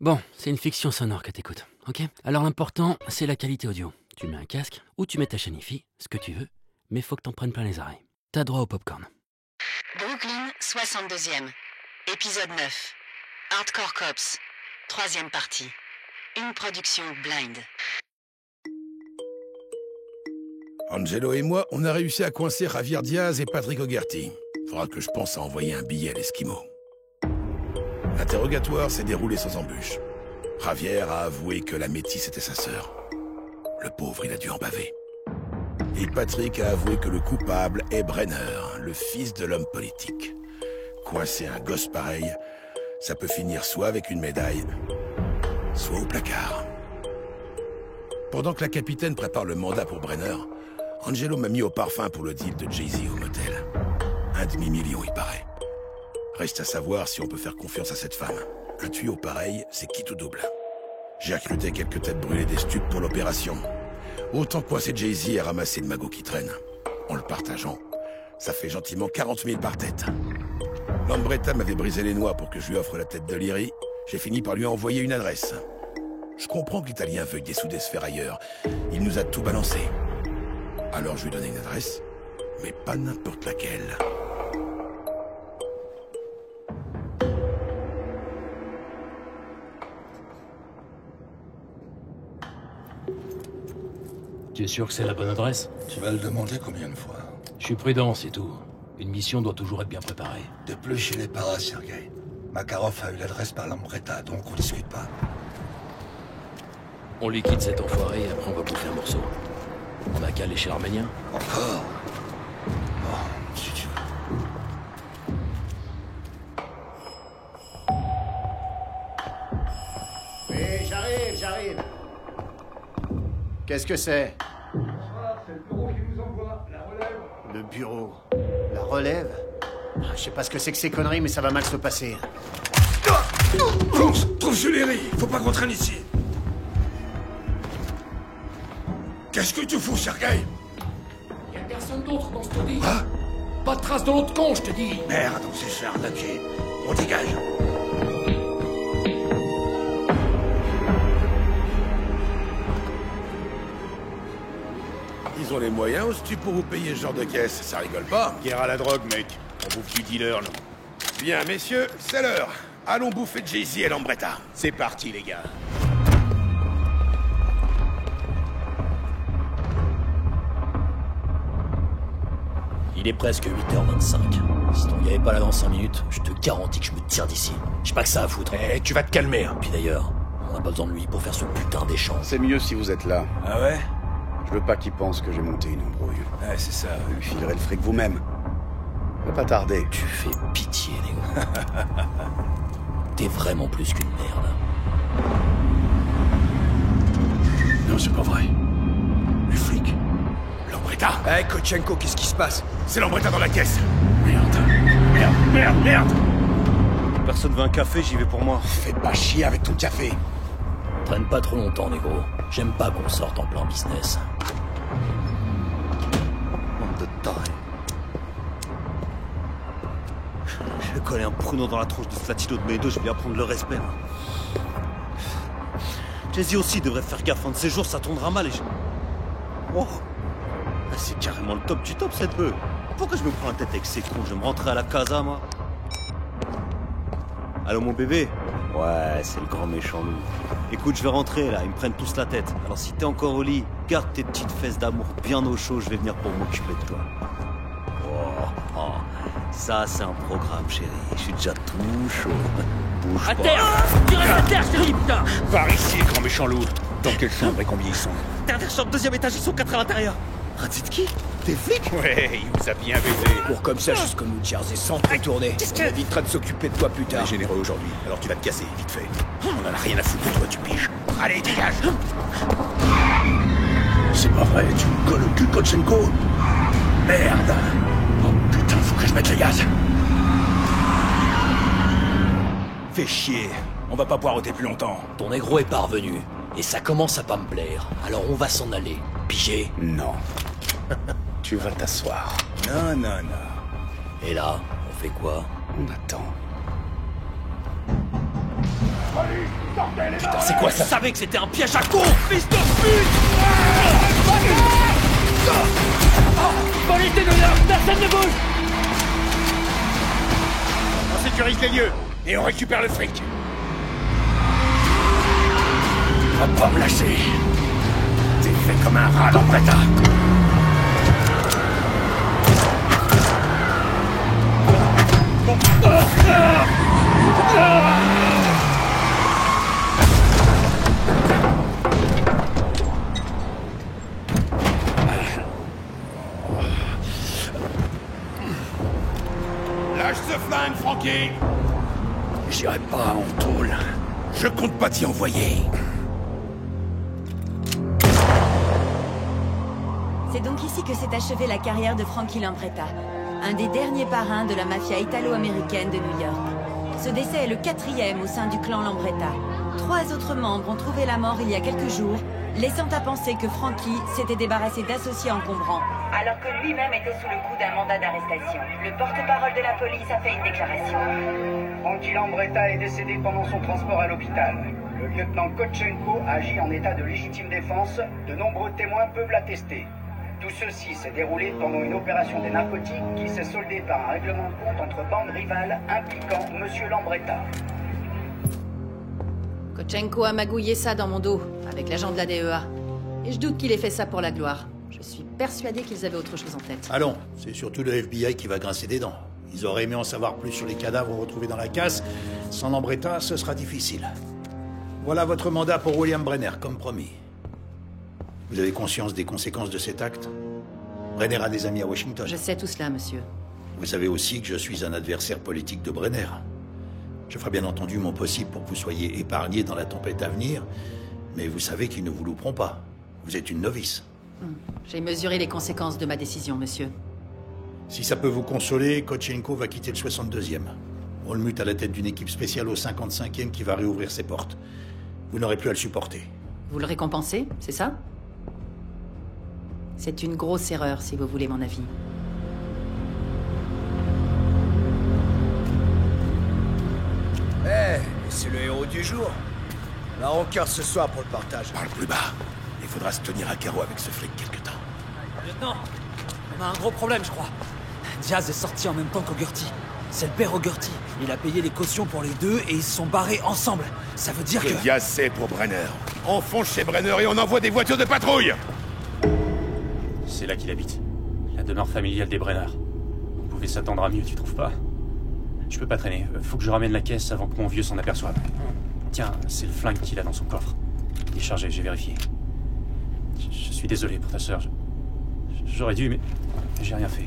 Bon, c'est une fiction sonore que t'écoutes, ok? Alors l'important, c'est la qualité audio. Tu mets un casque, ou tu mets ta chaîne hi-fi, ce que tu veux, mais faut que t'en prennes plein les oreilles. T'as droit au popcorn. Brooklyn, 62e. Épisode 9. Hardcore Cops. 3e partie. Une production Blind. Angelo et moi, on a réussi à coincer Javier Diaz et Patrick O'Gerty. Faudra que je pense à envoyer un billet à l'Esquimau. L'interrogatoire s'est déroulé sans embûche. Javier a avoué que la métisse était sa sœur. Le pauvre, il a dû en baver. Et Patrick a avoué que le coupable est Brenner, le fils de l'homme politique. Coincer un gosse pareil, ça peut finir soit avec une médaille, soit au placard. Pendant que la capitaine prépare le mandat pour Brenner, Angelo m'a mis au parfum pour le deal de Jay-Z au motel. 1,5 million, il paraît. Reste à savoir si on peut faire confiance à cette femme. Un tuyau pareil, c'est quitte ou double. J'ai recruté quelques têtes brûlées des stupes pour l'opération. Autant coincer Jay-Z et ramasser le magot qui traîne. En le partageant, ça fait gentiment 40 000 par tête. Lambretta m'avait brisé les noix pour que je lui offre la tête de Leary. J'ai fini par lui envoyer une adresse. Je comprends que l'Italien veuille dessouder ce ferrailleur. Il nous a tout balancé. Alors je lui ai donné une adresse, mais pas n'importe laquelle. Tu es sûr que c'est la bonne adresse? Tu vas le demander combien de fois? Je suis prudent, c'est tout. Une mission doit toujours être bien préparée. De plus chez les paras, Sergei. Makarov a eu l'adresse par Lambretta, donc on discute pas. On liquide cet enfoiré et après on va bouffer un morceau. On a qu'à aller chez l'Arménien. Encore? Bon, si tu veux. Oui, j'arrive. Qu'est-ce que c'est? C'est le bureau qui nous envoie, la relève. Le bureau. La relève? Je sais pas ce que c'est que ces conneries, mais ça va mal se passer. Fonce! Trouve sur Leary! Faut pas qu'on traîne ici! Qu'est-ce que tu fous, Sergei? Y'a personne d'autre dans ce taudis. Hein? Pas de trace de l'autre con, je te dis. Merde, on s'est fait arnaquer. On dégage. Ils ont les moyens aussi pour vous payer ce genre de caisse, ça rigole pas. Guerre à la drogue, mec. On bouffe du dealer, non? Bien, messieurs, c'est l'heure. Allons bouffer Jay-Z et Lambretta. C'est parti, les gars. Il est presque 8h25. Si t'en y avait pas là dans 5 minutes, je te garantis que je me tire d'ici. J'ai pas que ça à foutre. Eh, tu vas te calmer, hein. Puis d'ailleurs, on a pas besoin de lui pour faire ce putain d'échange. C'est mieux si vous êtes là. Ah ouais? Je veux pas qu'il pense que j'ai monté une embrouille. Ouais, c'est ça. Vous lui filerez le fric vous-même. Va pas tarder. Tu fais pitié, Négo. T'es vraiment plus qu'une merde. Non, c'est pas vrai. Les flics. Lambretta! Eh, Kotchenko, qu'est-ce qui se passe? C'est Lambretta dans la caisse! Merde! Personne veut un café, j'y vais pour moi. Fais pas chier avec ton café. Traîne pas trop longtemps, négro. J'aime pas qu'on sorte en plein business. Bande de tarés. Je vais coller un pruneau dans la tronche de ce latino de mes deux, je vais apprendre le respect. Jay-Z aussi devrait faire gaffe, un de ces jours ça tournera mal et je... Oh, c'est carrément le top du top cette bœuf. Pourquoi je me prends la tête avec ces cons? Je vais me rentrer à la casa, moi. Allô mon bébé? Ouais, c'est le grand méchant loup. Écoute, je vais rentrer là, ils me prennent tous la tête. Alors si t'es encore au lit, garde tes petites fesses d'amour bien au chaud, je vais venir pour m'occuper de toi. Oh, ça c'est un programme chérie, je suis déjà tout chaud. Bouge À pas. terre! Tu restes à terre, je te dis, putain! Par ici, grand méchant loup. Dans quelle chambre et combien ils sont? Dernière chambre, deuxième étage, ils sont 4 à l'intérieur. Ratzitki? T'es flic? Ouais, il vous a bien baisé. Pour comme ça jusqu'au New Jersey sans te retourner. Qu'est-ce que- On évitera de s'occuper de toi plus tard. On est généreux aujourd'hui, alors tu vas te casser, vite fait. On en a rien à foutre de toi, tu piges. Allez, dégage! C'est pas vrai, tu me colles au cul, Kotchenko? Merde! Oh putain, faut que je mette les gaz! Fais chier. On va pas poireauter plus longtemps. Ton négro est parvenu. Et ça commence à pas me plaire. Alors on va s'en aller. Pigé? Non. Tu vas t'asseoir. Non. Et là, on fait quoi? On attend. Putain, c'est quoi ça? Je savais que c'était un piège à con, fils de pute! Police de New York, personne ne bouge! On sécurise les lieux et on récupère le fric. Va pas me lâcher. T'es fait comme un rat d'Ambretta. Lâche ce flingue, Frankie. J'irai pas en tôle. Je compte pas t'y envoyer. C'est donc ici que s'est achevée la carrière de Frankie Lambretta, un des derniers parrains de la mafia italo-américaine de New York. Ce décès est le 4e au sein du clan Lambretta. 3 autres membres ont trouvé la mort il y a quelques jours, laissant à penser que Frankie s'était débarrassé d'associés encombrants, alors que lui-même était sous le coup d'un mandat d'arrestation. Le porte-parole de la police a fait une déclaration. Frankie Lambretta est décédé pendant son transport à l'hôpital. Le lieutenant Kotchenko agit en état de légitime défense. De nombreux témoins peuvent l'attester. Tout ceci s'est déroulé pendant une opération des narcotiques qui s'est soldée par un règlement de compte entre bandes rivales impliquant Monsieur Lambretta. Kotchenko a magouillé ça dans mon dos, avec l'agent de la DEA. Et je doute qu'il ait fait ça pour la gloire. Je suis persuadé qu'ils avaient autre chose en tête. Allons, c'est surtout le FBI qui va grincer des dents. Ils auraient aimé en savoir plus sur les cadavres retrouvés dans la casse. Sans Lambretta, ce sera difficile. Voilà votre mandat pour William Brenner, comme promis. Vous avez conscience des conséquences de cet acte? Brenner a des amis à Washington. Je sais tout cela, monsieur. Vous savez aussi que je suis un adversaire politique de Brenner. Je ferai bien entendu mon possible pour que vous soyez épargnés dans la tempête à venir, mais vous savez qu'ils ne vous louperont pas. Vous êtes une novice. J'ai mesuré les conséquences de ma décision, monsieur. Si ça peut vous consoler, Kotchenko va quitter le 62e. On le mute à la tête d'une équipe spéciale au 55e qui va réouvrir ses portes. Vous n'aurez plus à le supporter. Vous le récompensez, c'est ça? C'est une grosse erreur, si vous voulez mon avis. C'est le héros du jour. La rancœur ce soir pour le partage. Parle plus bas. Il faudra se tenir à carreau avec ce flic quelque temps. Lieutenant, on a un gros problème, je crois. Diaz est sorti en même temps qu'O'Gerty. C'est le père O'Gerty. Il a payé les cautions pour les deux et ils se sont barrés ensemble. Ça veut dire que... Diaz, c'est pour Brenner. On fonce chez Brenner et on envoie des voitures de patrouille. C'est là qu'il habite. La demeure familiale des Brenner. On pouvait s'attendre à mieux, tu trouves pas? Je peux pas traîner. Faut que je ramène la caisse avant que mon vieux s'en aperçoive. Tiens, c'est le flingue qu'il a dans son coffre. Il est chargé, j'ai vérifié. Je suis désolé pour ta sœur. J'aurais dû, mais j'ai rien fait.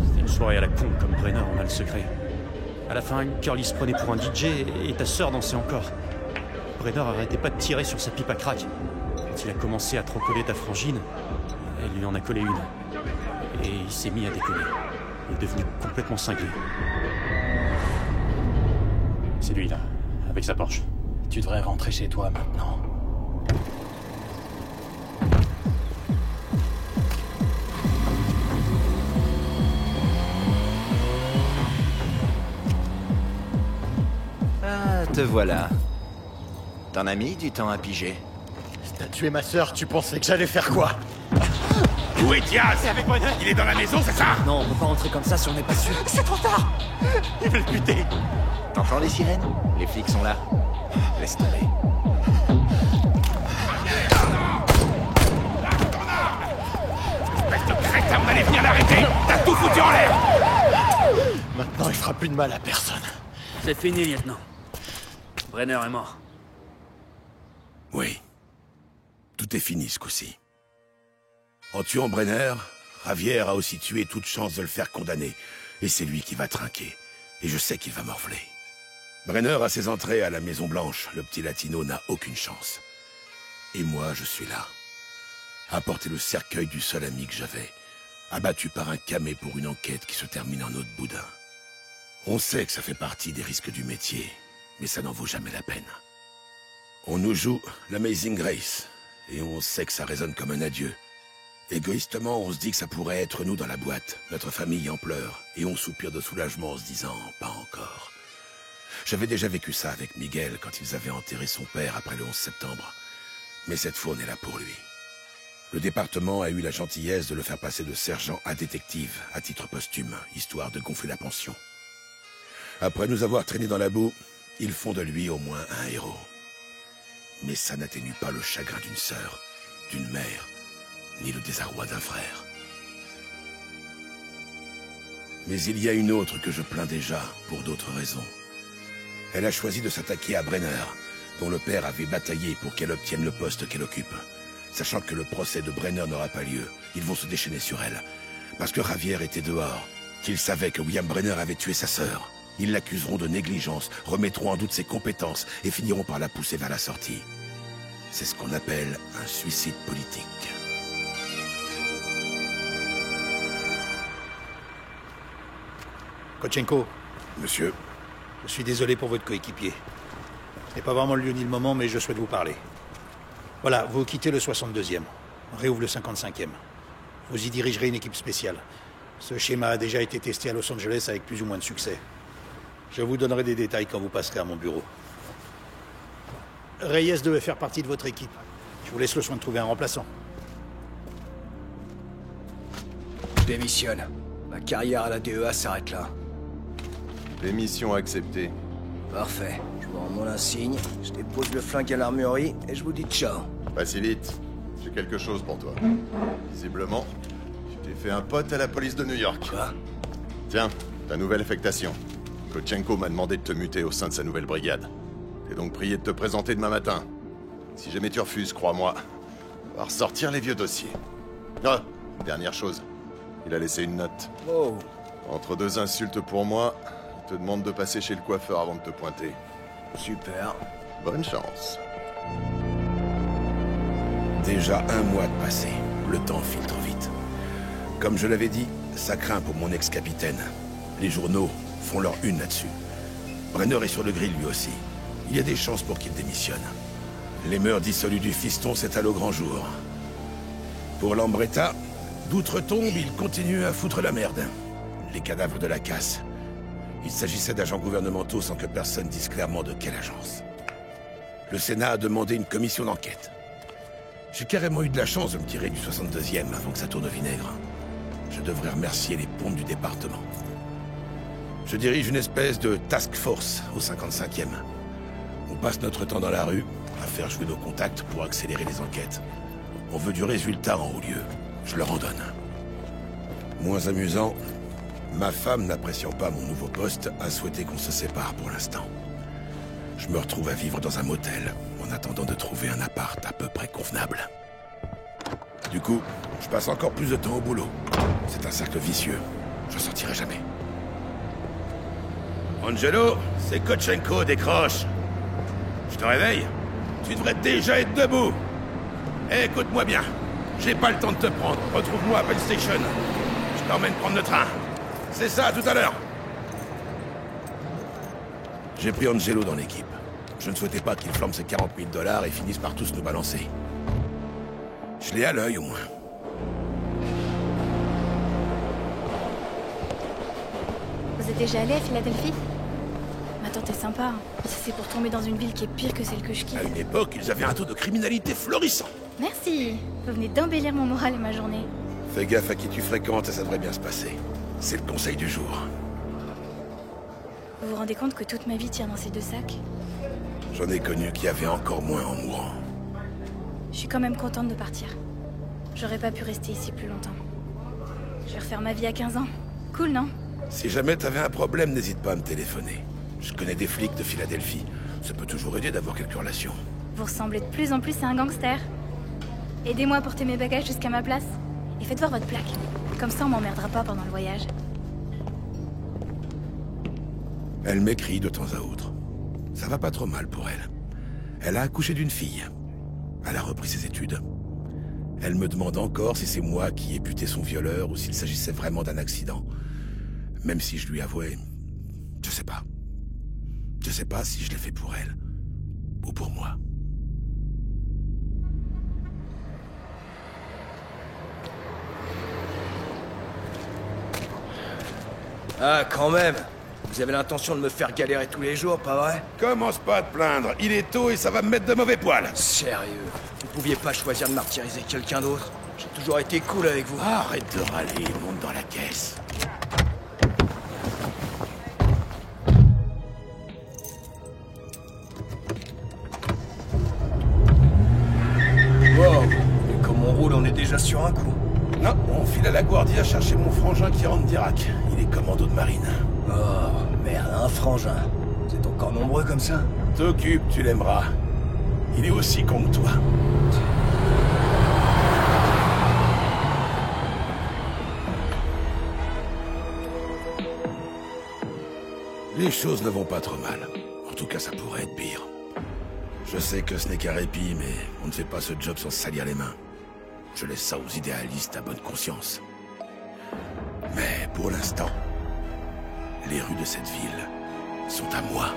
C'était une soirée à la con, comme Brenner en a le secret. À la fin, Curly se prenait pour un DJ et ta sœur dansait encore. Brenner arrêtait pas de tirer sur sa pipe à crack. Quand il a commencé à trop coller ta frangine, elle lui en a collé une. Et il s'est mis à déconner. Il est devenu complètement cinglé. C'est lui, là, avec sa Porsche. Tu devrais rentrer chez toi maintenant. Ah, te voilà. T'en as mis du temps à piger. Si t'as tué ma sœur, tu pensais que j'allais faire quoi? Où est Diaz? Il est dans la maison, c'est ça? Non, on peut pas rentrer comme ça si on n'est pas sûr. C'est trop tard! Il veut le buter! T'entends les sirènes? Les flics sont là. Laisse tomber. Espèce de crétin, on allait venir l'arrêter! T'as tout foutu en l'air! Maintenant, il fera plus de mal à personne. C'est fini, lieutenant. Brenner est mort. Oui. Tout est fini ce coup-ci. En tuant Brenner, Javier a aussi tué toute chance de le faire condamner. Et c'est lui qui va trinquer. Et je sais qu'il va morfler. Brenner a ses entrées à la Maison Blanche. Le petit latino n'a aucune chance. Et moi, je suis là. À porter le cercueil du seul ami que j'avais. Abattu par un camé pour une enquête qui se termine en eau de boudin. On sait que ça fait partie des risques du métier. Mais ça n'en vaut jamais la peine. On nous joue l'Amazing Grace. Et on sait que ça résonne comme un adieu. Égoïstement, on se dit que ça pourrait être nous dans la boîte, notre famille en pleurs, et on soupire de soulagement en se disant « pas encore ». J'avais déjà vécu ça avec Miguel quand ils avaient enterré son père après le 11 septembre. Mais cette fois, on est là pour lui. Le département a eu la gentillesse de le faire passer de sergent à détective, à titre posthume, histoire de gonfler la pension. Après nous avoir traînés dans la boue, ils font de lui au moins un héros. Mais ça n'atténue pas le chagrin d'une sœur, d'une mère, ni le désarroi d'un frère. Mais il y a une autre que je plains déjà, pour d'autres raisons. Elle a choisi de s'attaquer à Brenner, dont le père avait bataillé pour qu'elle obtienne le poste qu'elle occupe. Sachant que le procès de Brenner n'aura pas lieu, ils vont se déchaîner sur elle. Parce que Javier était dehors, qu'ils savaient que William Brenner avait tué sa sœur. Ils l'accuseront de négligence, remettront en doute ses compétences et finiront par la pousser vers la sortie. C'est ce qu'on appelle un suicide politique. Kotchenko. Monsieur. Je suis désolé pour votre coéquipier. Ce n'est pas vraiment le lieu ni le moment, mais je souhaite vous parler. Voilà, vous quittez le 62e. On réouvre le 55e. Vous y dirigerez une équipe spéciale. Ce schéma a déjà été testé à Los Angeles avec plus ou moins de succès. Je vous donnerai des détails quand vous passerez à mon bureau. Reyes devait faire partie de votre équipe. Je vous laisse le soin de trouver un remplaçant. Je démissionne. Ma carrière à la DEA s'arrête là. Démission acceptée. Parfait. Je vous rends mon insigne, je dépose le flingue à l'armurerie et je vous dis ciao. Pas si vite. J'ai quelque chose pour toi. Visiblement, tu t'es fait un pote à la police de New York. Quoi? Tiens, ta nouvelle affectation. Kotchenko m'a demandé de te muter au sein de sa nouvelle brigade. T'es donc prié de te présenter demain matin. Si jamais tu refuses, crois-moi, on va ressortir les vieux dossiers. Ah, dernière chose. Il a laissé une note. Oh. Entre deux insultes pour moi, il te demande de passer chez le coiffeur avant de te pointer. Super. Bonne chance. Déjà un mois de passé. Le temps file trop vite. Comme je l'avais dit, ça craint pour mon ex-capitaine. Les journaux font leur une là-dessus. Brenner est sur le grill lui aussi. Il y a des chances pour qu'il démissionne. Les mœurs dissolues du fiston s'étalent au grand jour. Pour Lambretta, d'outre-tombe, il continue à foutre la merde. Les cadavres de la casse. Il s'agissait d'agents gouvernementaux sans que personne dise clairement de quelle agence. Le Sénat a demandé une commission d'enquête. J'ai carrément eu de la chance de me tirer du 62e avant que ça tourne au vinaigre. Je devrais remercier les pompes du département. Je dirige une espèce de task force au 55e. On passe notre temps dans la rue à faire jouer nos contacts pour accélérer les enquêtes. On veut du résultat en haut lieu. Je leur en donne. Moins amusant, ma femme, n'appréciant pas mon nouveau poste, a souhaité qu'on se sépare pour l'instant. Je me retrouve à vivre dans un motel, en attendant de trouver un appart à peu près convenable. Du coup, je passe encore plus de temps au boulot. C'est un cercle vicieux. Je sortirai jamais. Angelo, c'est Kotchenko, décroche. Je te réveille? Tu devrais déjà être debout. Eh, écoute-moi bien. J'ai pas le temps de te prendre. Retrouve-moi à Penn Station. Je t'emmène prendre le train. C'est ça, tout à l'heure. J'ai pris Angelo dans l'équipe. Je ne souhaitais pas qu'il flambe ses 40 000 $ et finisse par tous nous balancer. Je l'ai à l'œil, au moins. Vous êtes déjà allé à Philadelphie? Ma tante est sympa. Si c'est pour tomber dans une ville qui est pire que celle que je quitte. À une époque, ils avaient un taux de criminalité florissant. Merci. Vous venez d'embellir mon moral et ma journée. Fais gaffe à qui tu fréquentes et ça devrait bien se passer. C'est le conseil du jour. Vous vous rendez compte que toute ma vie tient dans ces deux sacs? J'en ai connu qui avaient encore moins en mourant. Je suis quand même contente de partir. J'aurais pas pu rester ici plus longtemps. Je vais refaire ma vie à 15 ans. Cool, non? Si jamais t'avais un problème, n'hésite pas à me téléphoner. Je connais des flics de Philadelphie. Ça peut toujours aider d'avoir quelques relations. Vous ressemblez de plus en plus à un gangster. Aidez-moi à porter mes bagages jusqu'à ma place. Et faites voir votre plaque. Comme ça, on m'emmerdera pas pendant le voyage. Elle m'écrit de temps à autre. Ça va pas trop mal pour elle. Elle a accouché d'une fille. Elle a repris ses études. Elle me demande encore si c'est moi qui ai buté son violeur ou s'il s'agissait vraiment d'un accident. Même si je lui avouais... Je sais pas. Je sais pas si je l'ai fait pour elle. Ou pour moi. Ah, quand même. Vous avez l'intention de me faire galérer tous les jours, pas vrai? Commence pas à te plaindre, il est tôt et ça va me mettre de mauvais poils. Sérieux? Vous pouviez pas choisir de martyriser quelqu'un d'autre? J'ai toujours été cool avec vous. Arrête de râler, monte dans la caisse. Wow, et comme on roule, on est déjà sur un coup. Non, on file à la Guardia chercher mon frangin qui rentre d'Irak. Il est commando de marine. Oh, merde, un frangin. Vous êtes encore nombreux comme ça? T'occupe, tu l'aimeras. Il est aussi con que toi. Les choses ne vont pas trop mal. En tout cas, ça pourrait être pire. Je sais que ce n'est qu'un répit, mais on ne fait pas ce job sans se salir les mains. Je laisse ça aux idéalistes à bonne conscience. Mais pour l'instant, les rues de cette ville sont à moi.